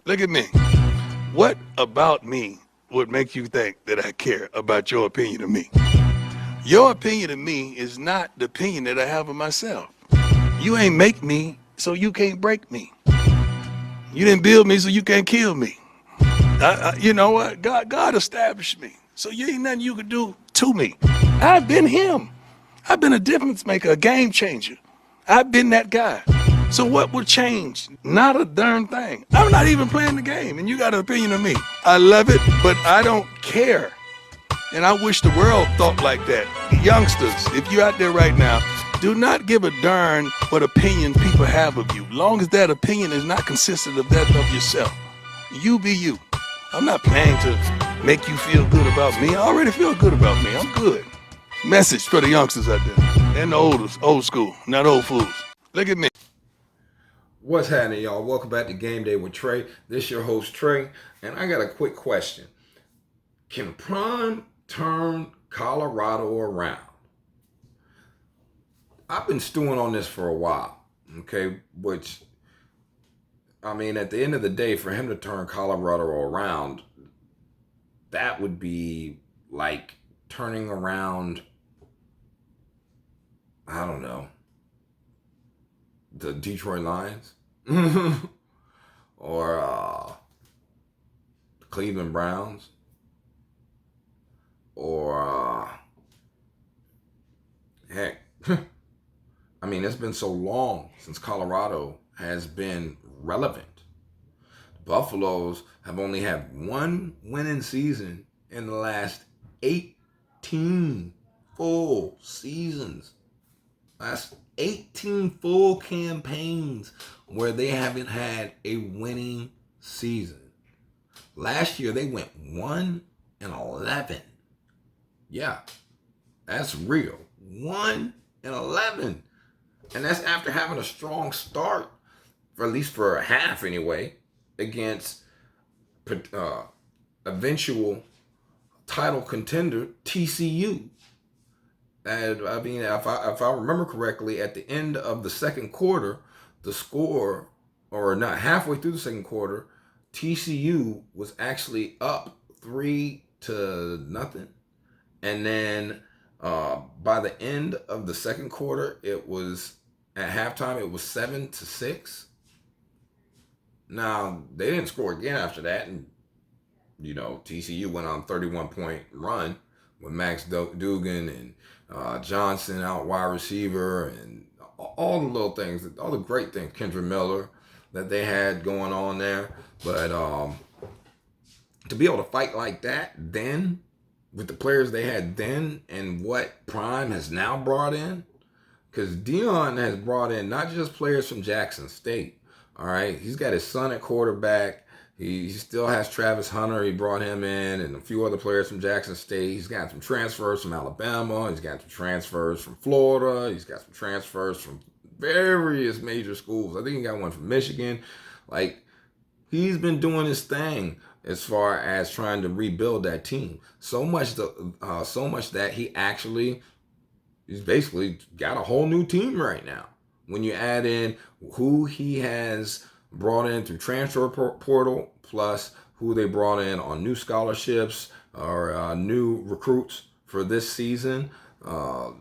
Look at me. What about me would make you think that I care about your opinion of me? Your opinion of me is not the opinion that I have of myself. You ain't make me, so you can't break me. You didn't build me, so you can't kill me. You know what? God established me. So you ain't nothing you could do to me. I've been him. I've been a difference maker, a game changer. I've been that guy. So what would change? Not a darn thing. I'm not even playing the game, and you got an opinion of me. I love it, but I don't care. And I wish the world thought like that. Youngsters, if you're out there right now, do not give a darn what opinion people have of you, long as that opinion is not consistent of that of yourself. You be you. I'm not planning to make you feel good about me. I already feel good about me. I'm good. Message for the youngsters out there and the old school, not old fools. Look at me. What's happening, y'all? Welcome back to Game Day with Trey. This your host, Trey, and I got a quick question. Can Prime turn Colorado around? I've been stewing on this for a while, okay? Which, I mean, at the end of the day, for him to turn Colorado around, that would be like turning around, I don't know, the Detroit Lions or the Cleveland Browns or heck, I mean, it's been so long since Colorado has been relevant. Buffaloes have only had one winning season in the last 18 full seasons. That's 18 full campaigns where they haven't had a winning season. Last year they went 1-11. Yeah, that's real. 1-11. And that's after having a strong start, or at least for a half anyway, against eventual title contender TCU. And I mean, if I remember correctly, at the end of the second quarter, the score, or not halfway through the second quarter, TCU was actually up 3-0, and then by the end of the second quarter, it was at halftime. It was 7-6. Now they didn't score again after that, and TCU went on a 31-point run with Max Dugan and Johnson out wide receiver, and all the little things, all the great things, Kendra Miller, that they had going on there. But to be able to fight like that then, with the players they had then and what Prime has now brought in, because Deion has brought in not just players from Jackson State, all right? He's got his son at quarterback. He still has Travis Hunter. He brought him in, and a few other players from Jackson State. He's got some transfers from Alabama. He's got some transfers from Florida. He's got some transfers from various major schools. I think he got one from Michigan. Like, he's been doing his thing as far as trying to rebuild that team. So much that he's basically got a whole new team right now. When you add in who he has brought in through transfer portal, plus who they brought in on new scholarships or new recruits for this season,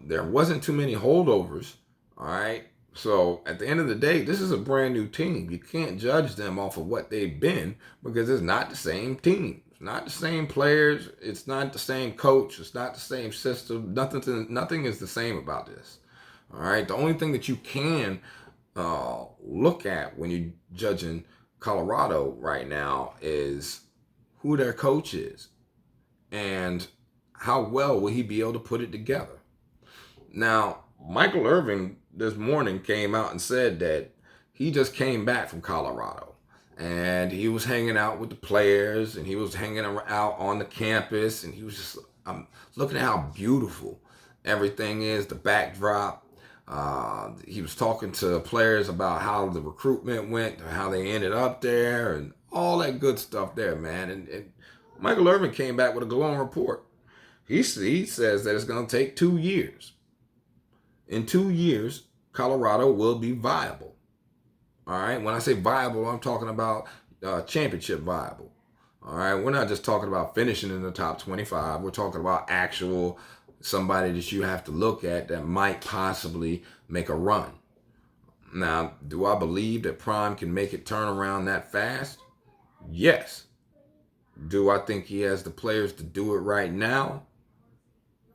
there wasn't too many holdovers. All right. So at the end of the day, this is a brand new team. You can't judge them off of what they've been, because it's not the same team. It's not the same players. It's not the same coach. It's not the same system. Nothing is the same about this. All right. The only thing that you can look at when you're judging Colorado right now is who their coach is and how well will he be able to put it together. Now, Michael Irvin this morning came out and said that he just came back from Colorado and he was hanging out with the players and he was hanging out on the campus, and he was just looking at how beautiful everything is, the backdrop. He was talking to players about how the recruitment went, how they ended up there, and all that good stuff there, man. And Michael Irvin came back with a glowing report. He says that it's going to take 2 years. In 2 years, Colorado will be viable. All right. When I say viable, I'm talking about championship viable. All right, we're not just talking about finishing in the top 25. We're talking about actual somebody that you have to look at that might possibly make a run. Now, do I believe that Prime can make it turn around that fast? Yes. Do I think he has the players to do it right now?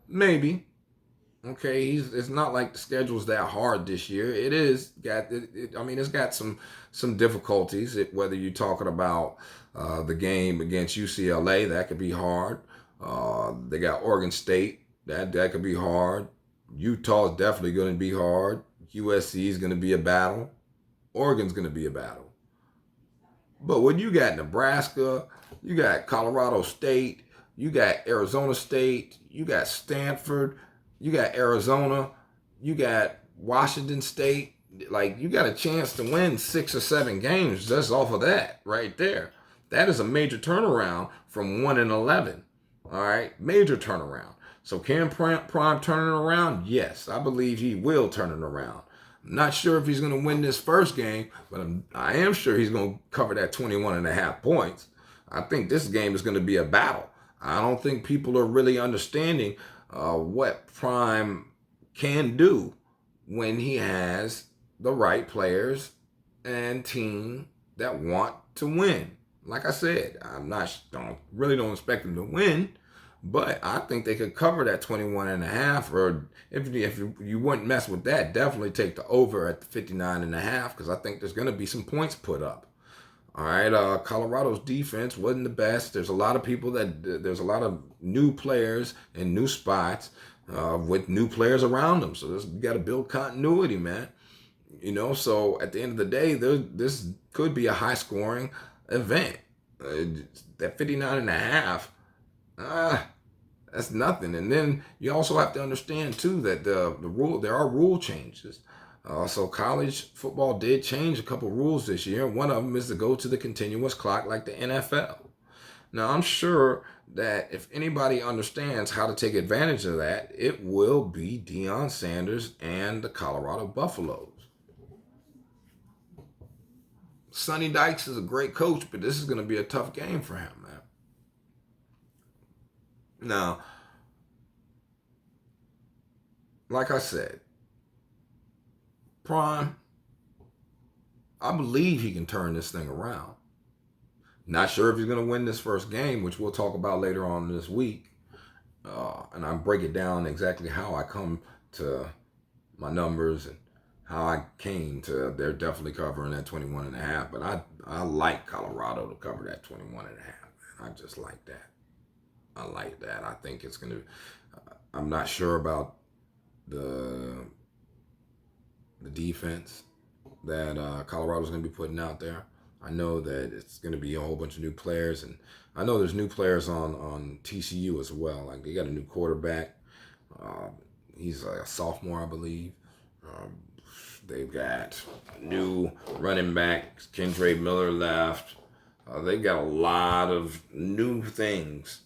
Maybe. Okay, it's not like the schedule's that hard this year. It is got I mean, it's got some difficulties. Whether you're talking about the game against UCLA, that could be hard. They got Oregon State, that could be hard. Utah is definitely going to be hard. USC is going to be a battle. Oregon's going to be a battle. But when you got Nebraska, you got Colorado State, you got Arizona State, you got Stanford, you got Arizona, you got Washington State. Like, you got a chance to win 6 or 7 games just off of that right there. That is a major turnaround from 1-11. All right, major turnaround. So can Prime turn it around? Yes, I believe he will turn it around. I'm not sure if he's going to win this first game, but I am sure he's going to cover that 21.5 points. I think this game is going to be a battle. I don't think people are really understanding what Prime can do when he has the right players and team that want to win. Like I said, don't expect him to win, but I think they could cover that 21.5, or if you wouldn't mess with that, definitely take the over at the 59.5, because I think there's going to be some points put up. All right, Colorado's defense wasn't the best. There's a lot of new players in new spots with new players around them. So you got to build continuity, man. So at the end of the day, this could be a high-scoring event. That 59.5, that's nothing. And then you also have to understand too that there are rule changes. So college football did change a couple rules this year. One of them is to go to the continuous clock like the NFL. Now, I'm sure that if anybody understands how to take advantage of that, it will be Deion Sanders and the Colorado Buffaloes. Sonny Dykes is a great coach, but this is going to be a tough game for him, man. Now, like I said, Prime, I believe he can turn this thing around. Not sure if he's going to win this first game, which we'll talk about later on this week. And I'll break it down exactly how I come to my numbers and how I came to they're definitely covering that 21.5. But I like Colorado to cover that 21.5. I just like that. I like that. I think it's going to, I'm not sure about the defense that Colorado's going to be putting out there. I know that it's going to be a whole bunch of new players, and I know there's new players on TCU as well. Like, they got a new quarterback. He's a sophomore, I believe. They've got new running backs. Kendra Miller left. They've got a lot of new things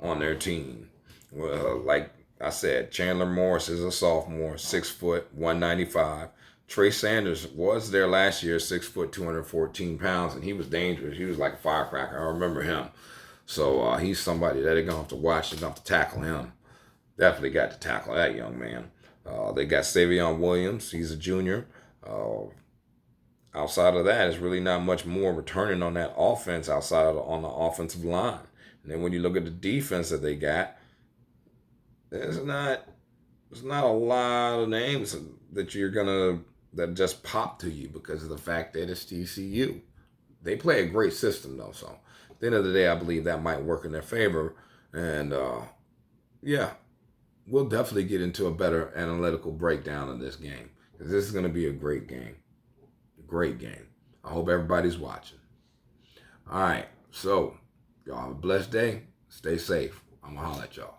on their team. Well, like I said, Chandler Morris is a sophomore, 6 foot, 195. Trey Sanders was there last year, 6 foot, 214 pounds, and he was dangerous. He was like a firecracker. I remember him. So he's somebody that they're going to have to watch. They're going to have to tackle him. Definitely got to tackle that young man. They got Savion Williams. He's a junior. Outside of that, it's really not much more returning on that offense on the offensive line. And then when you look at the defense that they got, there's not a lot of names that just pop to you because of the fact that it's TCU. They play a great system though, so at the end of the day, I believe that might work in their favor. And yeah, we'll definitely get into a better analytical breakdown of this game, because this is going to be a great game. Great game. I hope everybody's watching. All right, so y'all have a blessed day. Stay safe. I'm going to holler at y'all.